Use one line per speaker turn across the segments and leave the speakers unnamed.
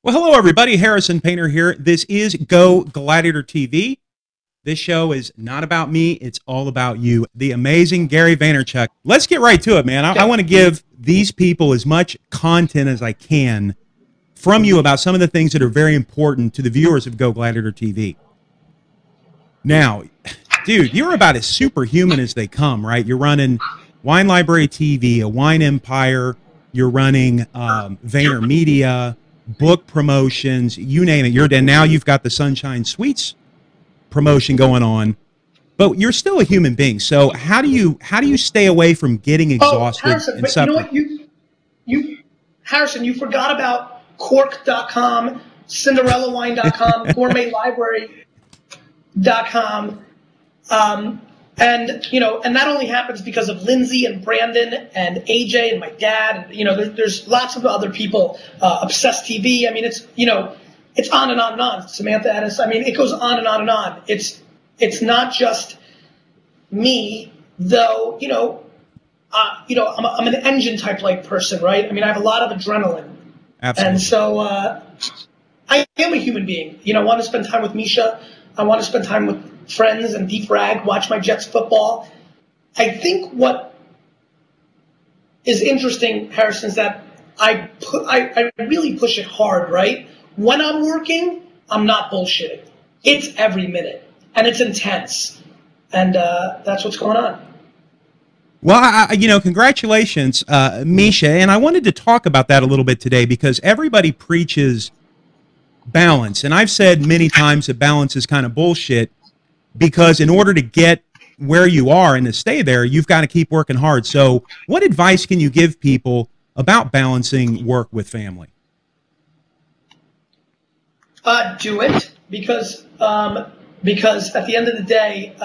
Well, hello, everybody. Harrison Painter here. This is Go Gladiator TV. This show is not about me. It's all about you, the amazing Gary Vaynerchuk. Let's get right to it, man. I want to give these people as much content as I can from you about some of the things that are very important to the viewers of Go Gladiator TV. Now, dude, you're about as superhuman as they come, right? You're running Wine Library TV, a wine empire. You're running Vayner Media, book promotions, you name it. And now you've got the Sunshine Suites promotion going on, but you're still a human being. So how do you stay away from getting exhausted?
Harrison,
and
but
suffering?
you know what? Harrison, you forgot about cork.com, cinderellawine.com, gourmetlibrary.com. And that only happens because of Lindsay and Brandon and AJ and my dad. And, there's lots of other people, Obsessed TV. I mean, it's on and on and on. Samantha Ennis. I mean, it goes on and on and on. It's not just me, though. I'm an engine type like person, right? I mean, I have a lot of adrenaline.
Absolutely.
And so I am a human being. I want to spend time with Misha. I want to spend time with friends and defrag, watch my Jets football. I think what is interesting, Harrison, is that I really push it hard, right? When I'm working, I'm not bullshitting. It's every minute, and it's intense, and that's what's going on.
Well, congratulations, Misha. And I wanted to talk about that a little bit today because everybody preaches balance. And I've said many times that balance is kind of bullshit because in order to get where you are and to stay there, you've got to keep working hard. So what advice can you give people about balancing work with family?
Do it because at the end of the day,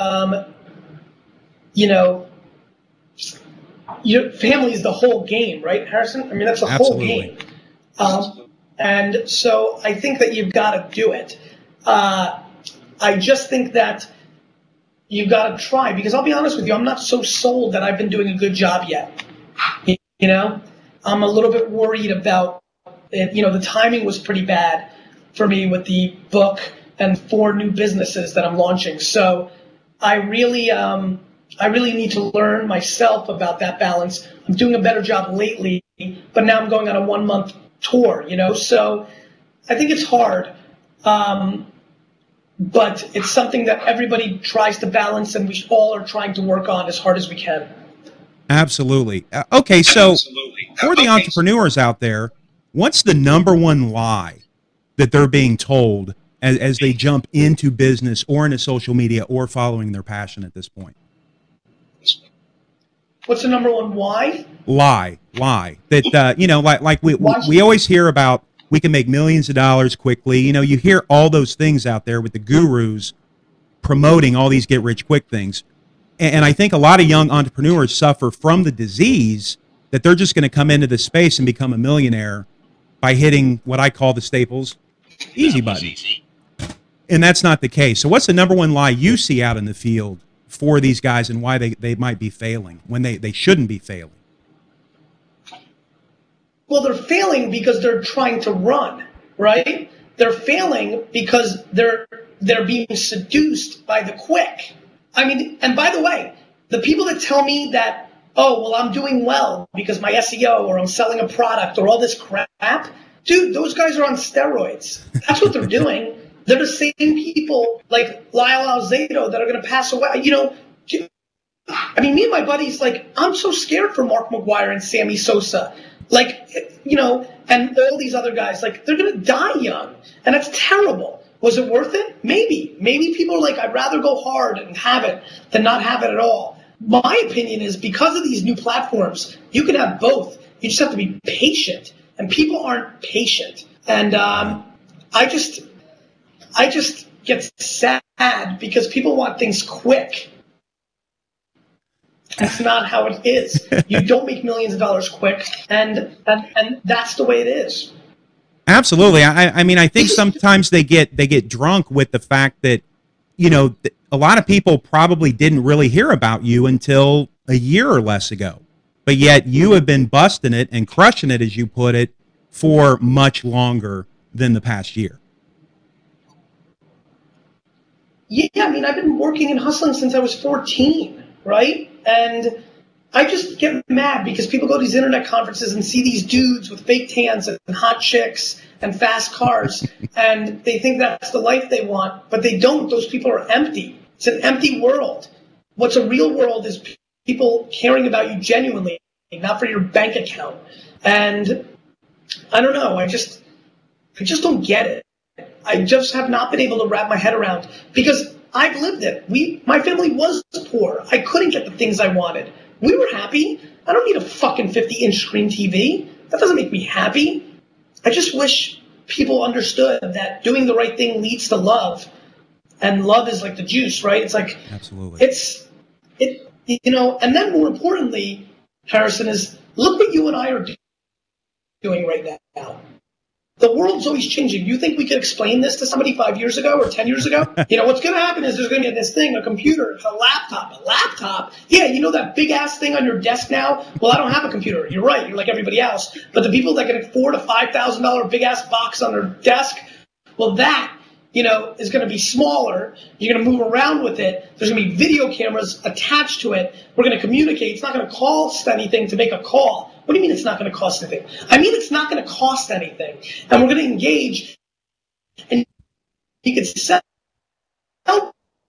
your family is the whole game, right, Harrison? I mean, that's the
Absolutely.
whole game. And so I think that you've got to do it. I just think that you've got to try because I'll be honest with you, I'm not so sold that I've been doing a good job yet. I'm a little bit worried about it. The timing was pretty bad for me with the book and 4 new businesses that I'm launching. So I really need to learn myself about that balance. I'm doing a better job lately, but now I'm going on a 1-month tour, so I think it's hard, but it's something that everybody tries to balance and we all are trying to work on as hard as we can.
Absolutely. Okay, so for the entrepreneurs out there, what's the #1 lie that they're being told as they jump into business or into social media or following their passion at this point?
What's the #1 why?
Lie. That, like we always hear about we can make millions of dollars quickly. You hear all those things out there with the gurus promoting all these get-rich-quick things. And I think a lot of young entrepreneurs suffer from the disease that they're just going to come into this space and become a millionaire by hitting what I call the Staples easy button. And that's not the case. So what's the #1 lie you see out in the field for these guys and why they might be failing when they shouldn't be failing?
Well, they're failing because they're trying to run, right? They're failing because they're being seduced by the quick. I mean, and by the way, the people that tell me that, oh, well, I'm doing well because my SEO or I'm selling a product or all this crap, dude, those guys are on steroids. That's what they're doing. They're the same people like Lyle Alzado that are going to pass away. I mean, me and my buddies, I'm so scared for Mark McGuire and Sammy Sosa. And all these other guys, they're going to die young. And that's terrible. Was it worth it? Maybe. Maybe people are like, I'd rather go hard and have it than not have it at all. My opinion is because of these new platforms, you can have both. You just have to be patient. And people aren't patient. And I just get sad because people want things quick. That's not how it is. You don't make millions of dollars quick, and that's the way it is.
Absolutely. I mean, I think sometimes they get drunk with the fact that, a lot of people probably didn't really hear about you until a year or less ago. But yet you have been busting it and crushing it, as you put it, for much longer. than the past year.
Yeah, I mean, I've been working and hustling since I was 14, right? And I just get mad because people go to these internet conferences and see these dudes with fake tans and hot chicks and fast cars, and they think that's the life they want, but they don't. Those people are empty. It's an empty world. What's a real world is people caring about you genuinely, not for your bank account. And I don't know. I just don't get it. I just have not been able to wrap my head around, because I've lived it. My family was poor. I couldn't get the things I wanted. We were happy. I don't need a fucking 50-inch screen TV. That doesn't make me happy. I just wish people understood that doing the right thing leads to love, and love is like the juice, right? It's like,
absolutely.
And then more importantly, Harrison, is look what you and I are doing right now. The world's always changing. You think we could explain this to somebody 5 years ago or 10 years ago? What's going to happen is there's going to be this thing, a computer, a laptop. A laptop? Yeah, that big-ass thing on your desk now? Well, I don't have a computer. You're right. You're like everybody else. But the people that can afford a $5,000 big-ass box on their desk, well, that, is going to be smaller. You're going to move around with it. There's going to be video cameras attached to it. We're going to communicate. It's not going to cost anything to make a call. What do you mean it's not going to cost anything? I mean it's not going to cost anything. And we're going to engage, and you can sell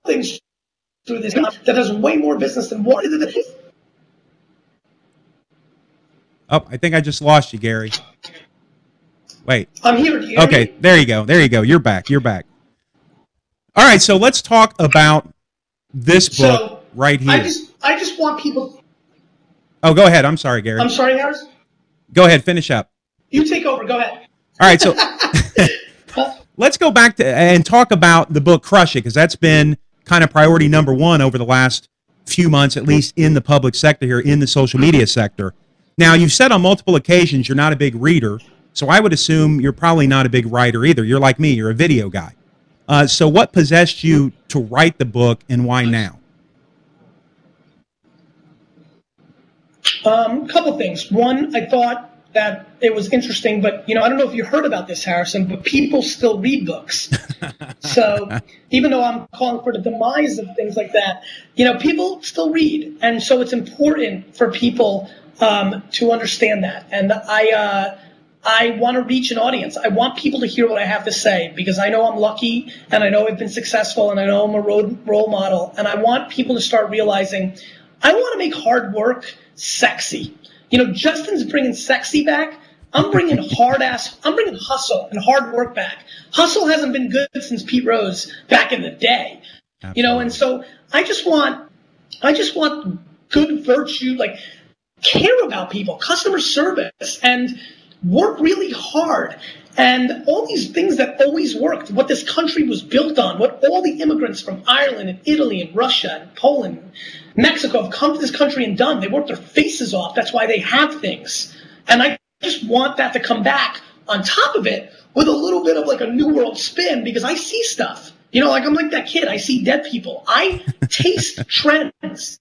things through this that does way more business than what.
Oh, I think I just lost you, Gary. Wait.
I'm here. Do you hear
okay,
me?
There you go. There you go. You're back. All right, so let's talk about this book right here.
I just want people.
Oh, go ahead. I'm sorry, Gary.
I'm sorry, Harris.
Go ahead. Finish up.
You take over. Go ahead.
All right, so let's go back to and talk about the book Crush It, because that's been kind of priority number one over the last few months, at least in the public sector here, in the social media sector. Now, you've said on multiple occasions you're not a big reader, so I would assume you're probably not a big writer either. You're like me. You're a video guy. So what possessed you to write the book, and why now?
Couple things. One, I thought that it was interesting, but, I don't know if you heard about this, Harrison, but people still read books. So even though I'm calling for the demise of things like that, people still read. And so it's important for people to understand that. And I want to reach an audience. I want people to hear what I have to say, because I know I'm lucky, and I know I've been successful, and I know I'm a role model. And I want people to start realizing I want to make hard work sexy. Justin's bringing sexy back. I'm bringing I'm bringing hustle and hard work back. Hustle hasn't been good since Pete Rose back in the day.
Absolutely.
And so I just want good virtue, like care about people, customer service, and work really hard. And all these things that always worked, what this country was built on, what all the immigrants from Ireland and Italy and Russia and Poland, Mexico have come to this country and done. They worked their faces off. That's why they have things. And I just want that to come back on top of it with a little bit of like a new world spin, because I see stuff. I'm like that kid. I see dead people. I taste trends.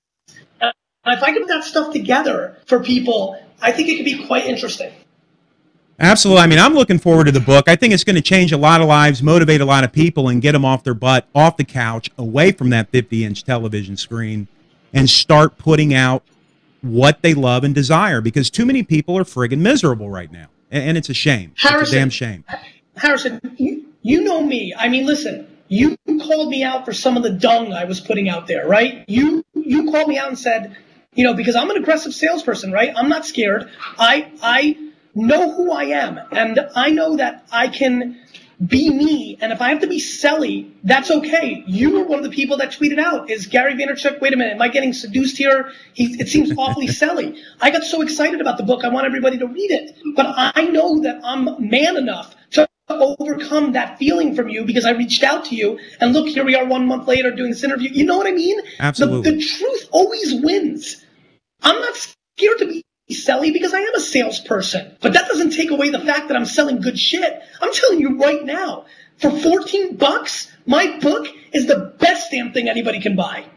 And if I can put that stuff together for people, I think it could be quite interesting.
Absolutely. I mean, I'm looking forward to the book. I think it's going to change a lot of lives, motivate a lot of people, and get them off their butt, off the couch, away from that 50-inch television screen, and start putting out what they love and desire, because too many people are friggin' miserable right now. And it's a shame. Harrison, it's a damn shame.
Harrison, you know me. I mean, listen, you called me out for some of the dung I was putting out there, right? You called me out and said, because I'm an aggressive salesperson, right? I'm not scared. I know who I am, and I know that I can be me, and if I have to be selly, that's okay. You were one of the people that tweeted out, is Gary Vaynerchuk, wait a minute, am I getting seduced here? It seems awfully selly. I got so excited about the book, I want everybody to read it, but I know that I'm man enough to overcome that feeling from you, because I reached out to you, and look, here we are 1 month later doing this interview. You know what I mean?
Absolutely.
The truth always wins. I'm not scared to be selly, because I am a salesperson, but that doesn't take away the fact that I'm selling good shit. I'm telling you right now, for $14, my book is the best damn thing anybody can buy.